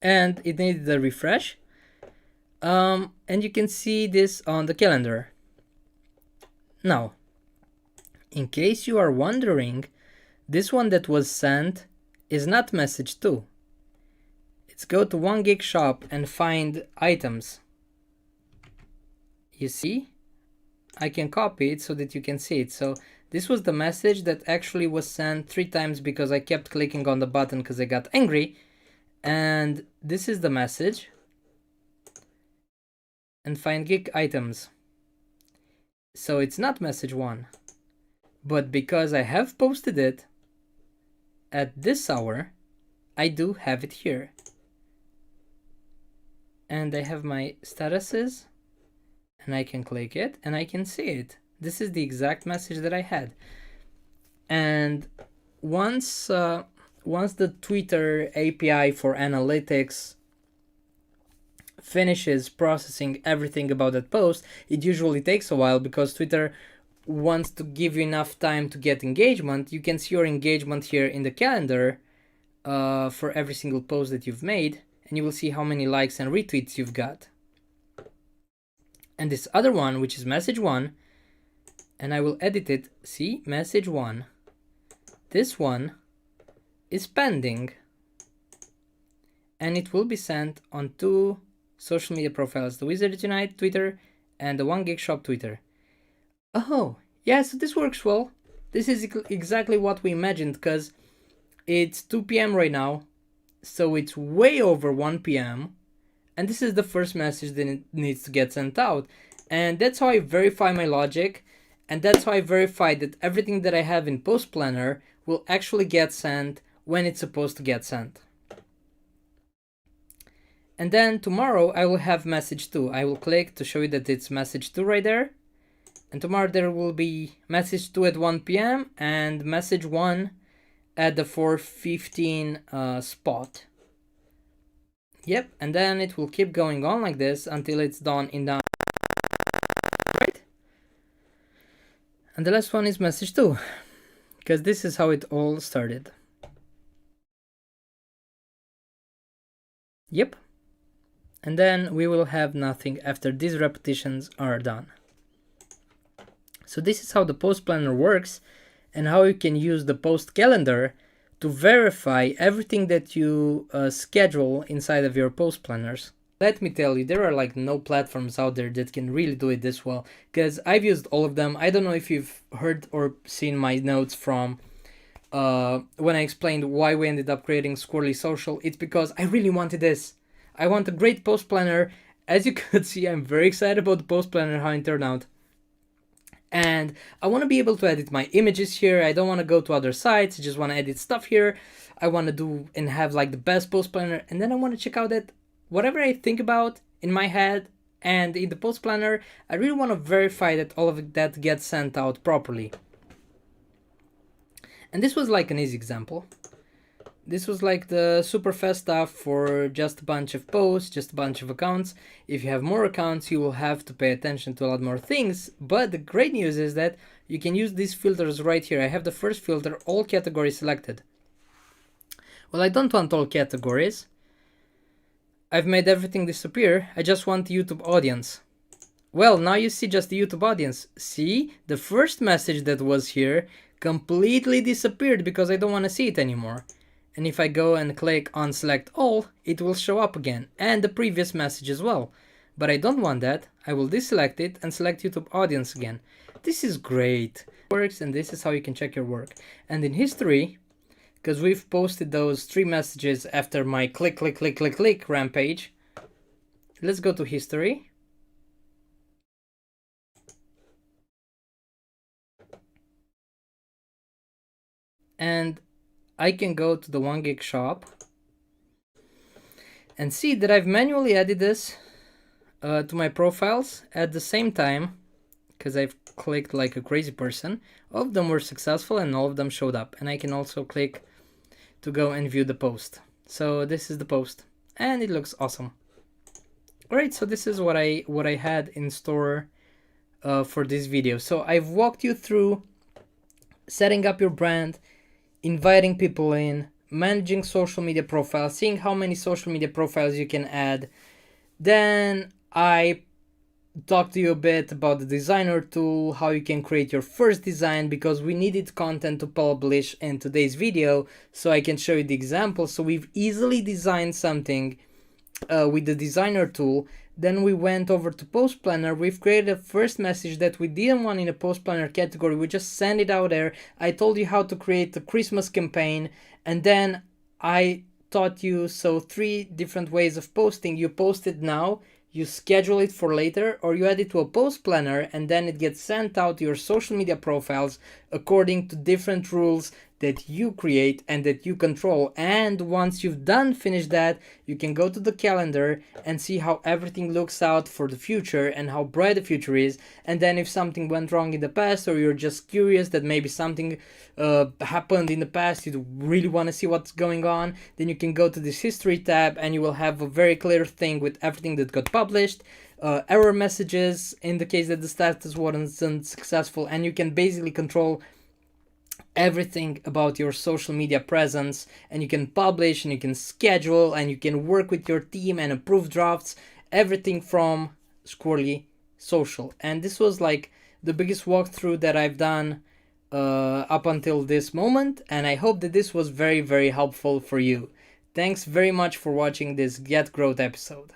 and it needed a refresh. And you can see this on the calendar. Now, in case you are wondering, this one that was sent is not message 2. Let's go to 1Gig shop and find items. You see? I can copy it so that you can see it. So this was the message that actually was sent 3 times because I kept clicking on the button because I got angry. And this is the message. And find gig items. So it's not message 1. But because I have posted it at this hour, I do have it here. And I have my statuses, and I can click it and I can see it. This is the exact message that I had. And once the Twitter API for analytics finishes processing everything about that post, it usually takes a while because Twitter wants to give you enough time to get engagement. You can see your engagement here in the calendar for every single post that you've made, and you will see how many likes and retweets you've got. And this other one, which is message 1, and I will edit it, see, message 1. This one is pending, and it will be sent on 2 social media profiles, the Wizards Unite Twitter and the 1Gig Shop Twitter. Oh, yeah, so this works well. This is exactly what we imagined, because it's 2 p.m. right now, so it's way over 1 p.m. And this is the first message that it needs to get sent out. And that's how I verify my logic, and that's how I verify that everything that I have in Post Planner will actually get sent when it's supposed to get sent. And then tomorrow I will have message 2. I will click to show you that it's message 2 right there. And tomorrow there will be message 2 at 1 p.m. and message 1 at the 4:15 spot. Yep, and then it will keep going on like this until it's done in the right. And the last one is message 2, because this is how it all started. Yep. And then we will have nothing after these repetitions are done. So this is how the post planner works, and how you can use the post calendar to verify everything that you schedule inside of your post planners. Let me tell you, there are like no platforms out there that can really do it this well, because I've used all of them. I don't know if you've heard or seen my notes from when I explained why we ended up creating Squirrly Social. It's because I really wanted this. I want a great post planner. As you could see, I'm very excited about the post planner, how it turned out. And I want to be able to edit my images here. I don't want to go to other sites. I just want to edit stuff here. I want to do and have like the best post planner. And then I want to check out that whatever I think about in my head and in the post planner, I really want to verify that all of that gets sent out properly. And this was like an easy example. This was like the super fast stuff for just a bunch of posts, just a bunch of accounts. If you have more accounts, you will have to pay attention to a lot more things. But the great news is that you can use these filters right here. I have the first filter, all categories selected. Well, I don't want all categories. I've made everything disappear. I just want the YouTube audience. Well, now you see just the YouTube audience. See, the first message that was here completely disappeared because I don't want to see it anymore. And if I go and click on select all, it will show up again, and the previous message as well. But I don't want that. I will deselect it and select YouTube audience again. This is great. It works, and this is how you can check your work. And in history, because we've posted those 3 messages after my click rampage, let's go to history. And I can go to the 1Gig shop and see that I've manually added this to my profiles at the same time, because I've clicked like a crazy person. All of them were successful and all of them showed up. And I can also click to go and view the post. So this is the post, and it looks awesome. Alright, so this is what I had in store for this video. So I've walked you through setting up your brand, inviting people in, managing social media profiles, seeing how many social media profiles you can add. Then I talk to you a bit about the designer tool, how you can create your first design, because we needed content to publish in today's video, so I can show you the example. So we've easily designed something with the designer tool. Then we went over to post planner. We've created a first message that we didn't want in a post planner category. We just send it out there. I told you how to create a Christmas campaign, and then I taught you 3 different ways of posting. You post it now, you schedule it for later, or you add it to a post planner, and then it gets sent out to your social media profiles according to different rules that you create and that you control. And once you've finished that, you can go to the calendar and see how everything looks out for the future and how bright the future is. And then if something went wrong in the past, or you're just curious that maybe something happened in the past, you really want to see what's going on, then you can go to this history tab and you will have a very clear thing with everything that got published, error messages in the case that the status wasn't successful, and you can basically control everything about your social media presence, and you can publish and you can schedule and you can work with your team and approve drafts, everything from Squirrly Social. And this was like the biggest walkthrough that I've done up until this moment, and I hope that this was very, very helpful for you. Thanks very much for watching this Get Growth episode.